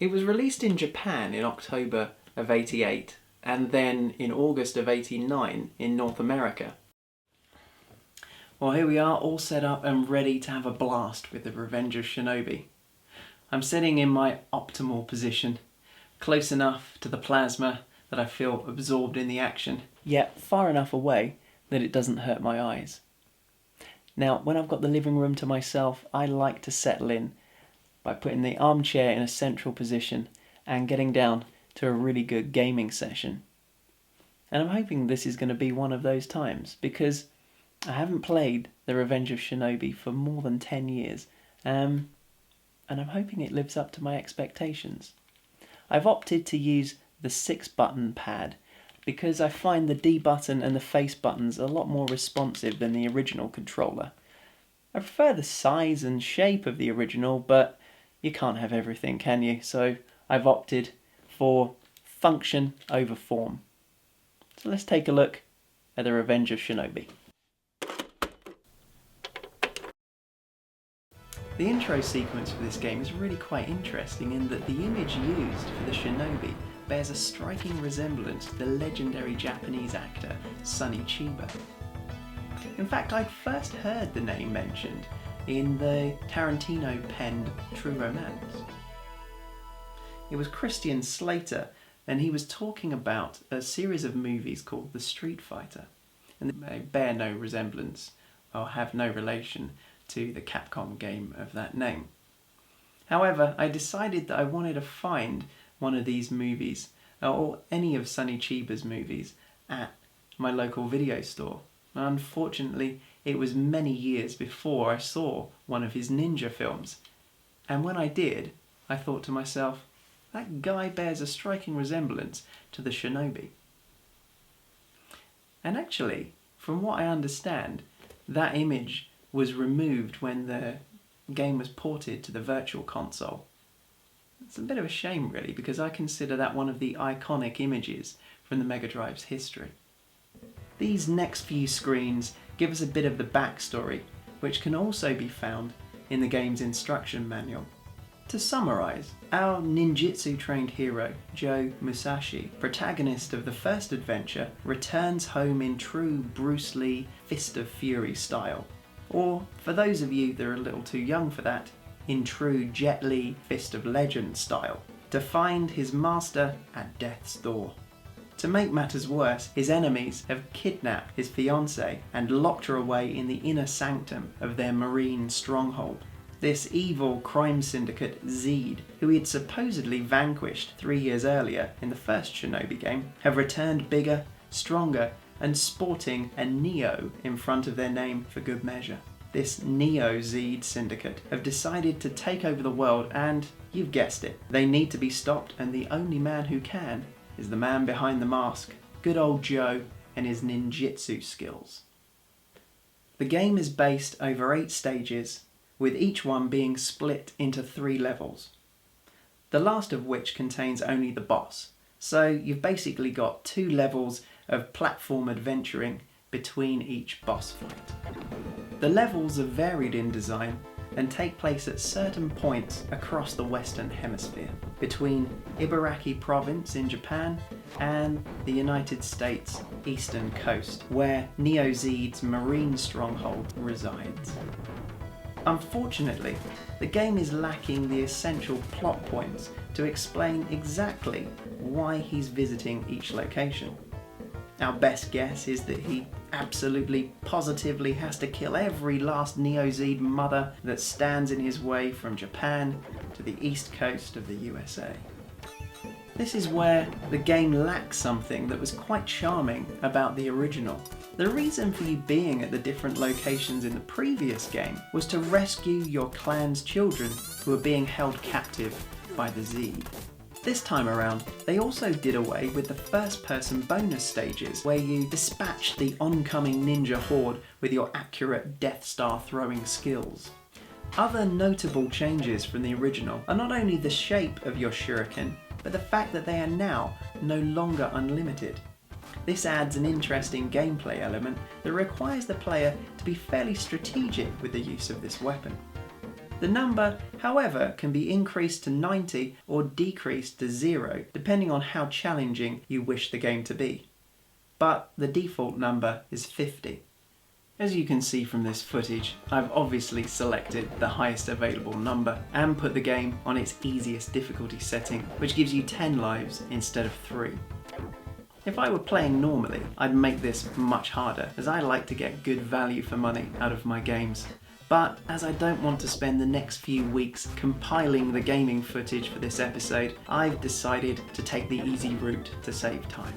It was released in Japan in October of '88 and then in August of '89 in North America. Well, here we are, all set up and ready to have a blast with the Revenge of Shinobi. I'm sitting in my optimal position, close enough to the plasma that I feel absorbed in the action, yet far enough away that it doesn't hurt my eyes. Now, when I've got the living room to myself, I like to settle in by putting the armchair in a central position and getting down to a really good gaming session. And I'm hoping this is going to be one of those times, because I haven't played The Revenge of Shinobi for more than 10 years, and I'm hoping it lives up to my expectations. I've opted to use the 6-button pad because I find the D button and the face buttons a lot more responsive than the original controller. I prefer the size and shape of the original, but you can't have everything, can you? So I've opted for function over form. So let's take a look at The Revenge of Shinobi. The intro sequence for this game is really quite interesting in that the image used for the Shinobi bears a striking resemblance to the legendary Japanese actor Sonny Chiba. In fact, I'd first heard the name mentioned in the Tarantino-penned True Romance. It was Christian Slater, and he was talking about a series of movies called The Street Fighter, and they bear no resemblance or have no relation to the Capcom game of that name. However, I decided that I wanted to find one of these movies, or any of Sonny Chiba's movies, at my local video store. Unfortunately, it was many years before I saw one of his ninja films, and when I did, I thought to myself, that guy bears a striking resemblance to the Shinobi. And actually, from what I understand, that image was removed when the game was ported to the Virtual Console. It's a bit of a shame, really, because I consider that one of the iconic images from the Mega Drive's history. These next few screens give us a bit of the backstory, which can also be found in the game's instruction manual. To summarise, our ninjutsu-trained hero, Joe Musashi, protagonist of the first adventure, returns home in true Bruce Lee Fist of Fury style. Or, for those of you that are a little too young for that, in true Jet Li Fist of Legend style, to find his master at death's door. To make matters worse, his enemies have kidnapped his fiancée and locked her away in the inner sanctum of their marine stronghold. This evil crime syndicate, Zeed, who he had supposedly vanquished 3 years earlier in the first Shinobi game, have returned bigger, stronger, and sporting a Neo in front of their name for good measure. This Neo-Zeed syndicate have decided to take over the world, and you've guessed it, they need to be stopped, and the only man who can is the man behind the mask, good old Joe and his ninjutsu skills. The game is based over 8 stages, with each one being split into 3 levels, the last of which contains only the boss. So you've basically got 2 levels of platform adventuring between each boss fight. The levels are varied in design and take place at certain points across the Western Hemisphere, between Ibaraki Province in Japan and the United States eastern coast, where Neo-Zeed's marine stronghold resides. Unfortunately, the game is lacking the essential plot points to explain exactly why he's visiting each location. Our best guess is that he absolutely positively has to kill every last Neo-Zeed mother that stands in his way from Japan to the east coast of the USA. This is where the game lacks something that was quite charming about the original. The reason for you being at the different locations in the previous game was to rescue your clan's children who were being held captive by the Zeed. This time around, they also did away with the first-person bonus stages where you dispatch the oncoming ninja horde with your accurate Death Star throwing skills. Other notable changes from the original are not only the shape of your shuriken, but the fact that they are now no longer unlimited. This adds an interesting gameplay element that requires the player to be fairly strategic with the use of this weapon. The number, however, can be increased to 90 or decreased to 0, depending on how challenging you wish the game to be. But the default number is 50. As you can see from this footage, I've obviously selected the highest available number and put the game on its easiest difficulty setting, which gives you 10 lives instead of 3. If I were playing normally, I'd make this much harder, as I like to get good value for money out of my games. But as I don't want to spend the next few weeks compiling the gaming footage for this episode, I've decided to take the easy route to save time.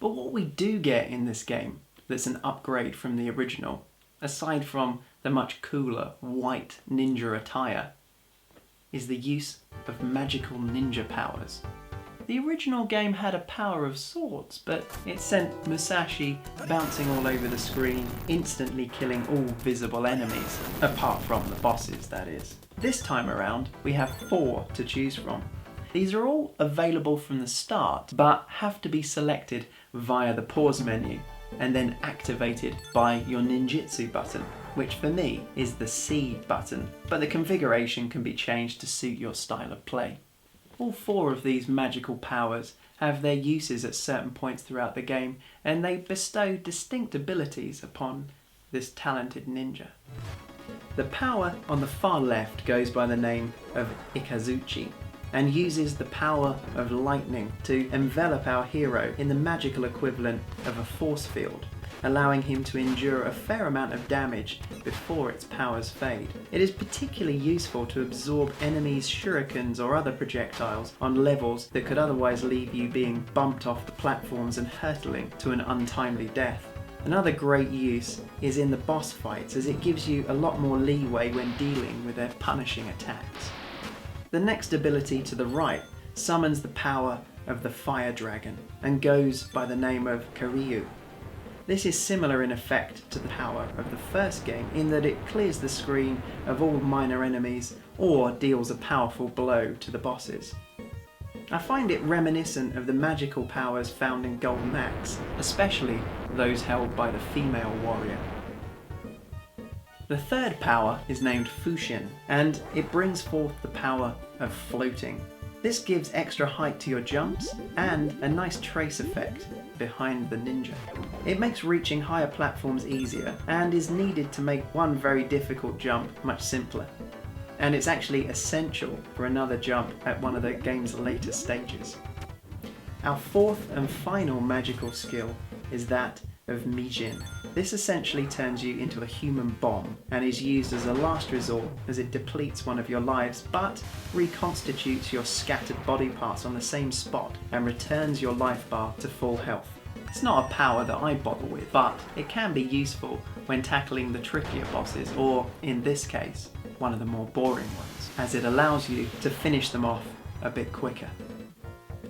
But what we do get in this game that's an upgrade from the original, aside from the much cooler white ninja attire, is the use of magical ninja powers. The original game had a power of swords, but it sent Musashi bouncing all over the screen, instantly killing all visible enemies, apart from the bosses, that is. This time around, we have 4 to choose from. These are all available from the start, but have to be selected via the pause menu, and then activated by your ninjutsu button, which for me is the C button, but the configuration can be changed to suit your style of play. All 4 of these magical powers have their uses at certain points throughout the game, and they bestow distinct abilities upon this talented ninja. The power on the far left goes by the name of Ikazuchi, and uses the power of lightning to envelop our hero in the magical equivalent of a force field, allowing him to endure a fair amount of damage before its powers fade. It is particularly useful to absorb enemies' shurikens or other projectiles on levels that could otherwise leave you being bumped off the platforms and hurtling to an untimely death. Another great use is in the boss fights, as it gives you a lot more leeway when dealing with their punishing attacks. The next ability to the right summons the power of the Fire Dragon and goes by the name of Karyu. This is similar in effect to the power of the first game in that it clears the screen of all minor enemies or deals a powerful blow to the bosses. I find it reminiscent of the magical powers found in Golden Axe, especially those held by the female warrior. The third power is named Fushin, and it brings forth the power of floating. This gives extra height to your jumps and a nice trace effect behind the ninja. It makes reaching higher platforms easier and is needed to make one very difficult jump much simpler. And it's actually essential for another jump at one of the game's later stages. Our fourth and final magical skill is that of Mijin. This essentially turns you into a human bomb and is used as a last resort, as it depletes one of your lives but reconstitutes your scattered body parts on the same spot and returns your life bar to full health. It's not a power that I bother with, but it can be useful when tackling the trickier bosses, or in this case, one of the more boring ones, as it allows you to finish them off a bit quicker.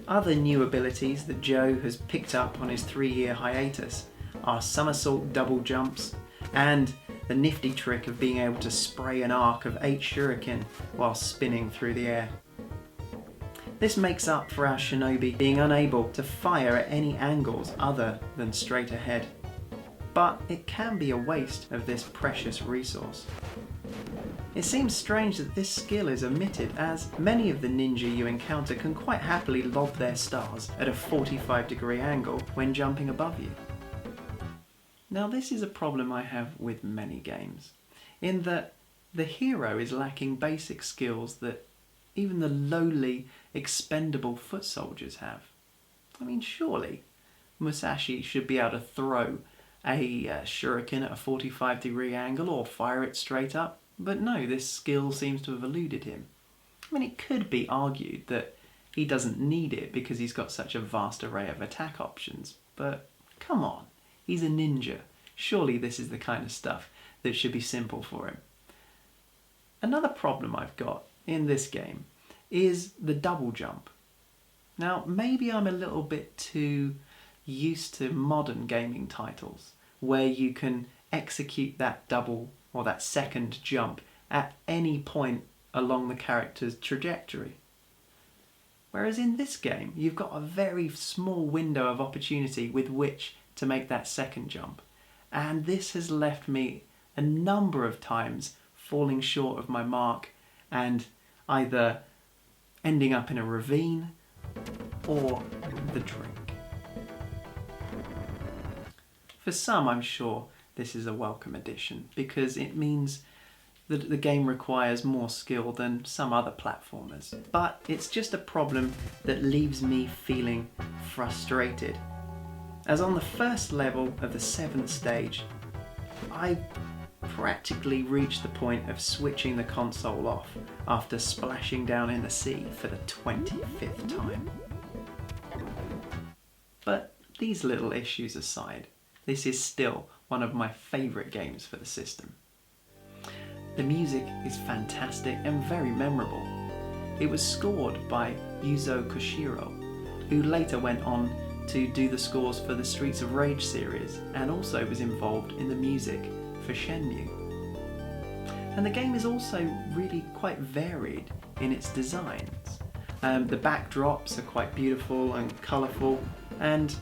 Other new abilities that Joe has picked up on his 3-year hiatus are somersault double jumps and the nifty trick of being able to spray an arc of 8 shuriken while spinning through the air. This makes up for our shinobi being unable to fire at any angles other than straight ahead, but it can be a waste of this precious resource. It seems strange that this skill is omitted, as many of the ninja you encounter can quite happily lob their stars at a 45-degree angle when jumping above you. Now, this is a problem I have with many games, in that the hero is lacking basic skills that even the lowly, expendable foot soldiers have. I mean, surely Musashi should be able to throw a shuriken at a 45-degree angle or fire it straight up, but no, this skill seems to have eluded him. I mean, it could be argued that he doesn't need it because he's got such a vast array of attack options, but come on. He's a ninja. Surely this is the kind of stuff that should be simple for him. Another problem I've got in this game is the double jump. Now, maybe I'm a little bit too used to modern gaming titles where you can execute that double or that second jump at any point along the character's trajectory. Whereas in this game, you've got a very small window of opportunity with which to make that second jump. And this has left me a number of times falling short of my mark and either ending up in a ravine or the drink. For some, I'm sure this is a welcome addition because it means that the game requires more skill than some other platformers. But it's just a problem that leaves me feeling frustrated. As on the first level of the 7th stage, I practically reached the point of switching the console off after splashing down in the sea for the 25th time. But these little issues aside, this is still one of my favourite games for the system. The music is fantastic and very memorable. It was scored by Yuzo Koshiro, who later went on to do the scores for the Streets of Rage series and also was involved in the music for Shenmue. And the game is also really quite varied in its designs. The backdrops are quite beautiful and colourful, and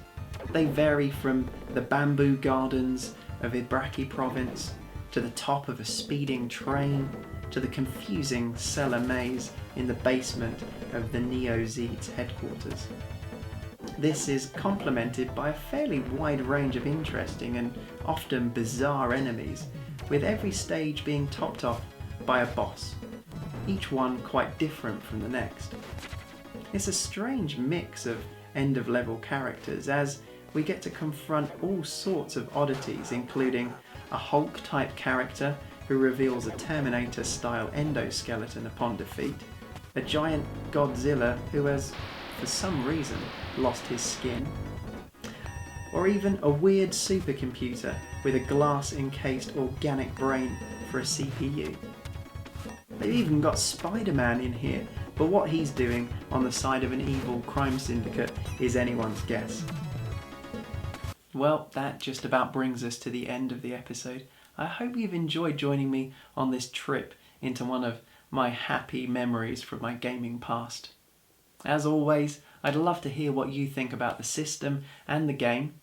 they vary from the bamboo gardens of Ibaraki province to the top of a speeding train to the confusing cellar maze in the basement of the Neo-Z's headquarters. This is complemented by a fairly wide range of interesting and often bizarre enemies, with every stage being topped off by a boss, each one quite different from the next. It's a strange mix of end-of-level characters as we get to confront all sorts of oddities, including a Hulk-type character who reveals a Terminator-style endoskeleton upon defeat, a giant Godzilla who has, for some reason, lost his skin, or even a weird supercomputer with a glass-encased organic brain for a CPU. They've even got Spider-Man in here, but what he's doing on the side of an evil crime syndicate is anyone's guess. Well, that just about brings us to the end of the episode. I hope you've enjoyed joining me on this trip into one of my happy memories from my gaming past. As always, I'd love to hear what you think about the system and the game.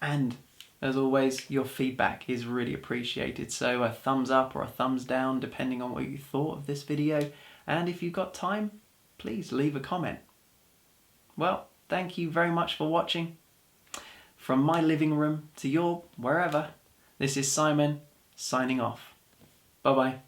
And as always, your feedback is really appreciated. So a thumbs up or a thumbs down, depending on what you thought of this video. And if you've got time, please leave a comment. Well, thank you very much for watching. From my living room to your wherever, this is Simon signing off. Bye bye.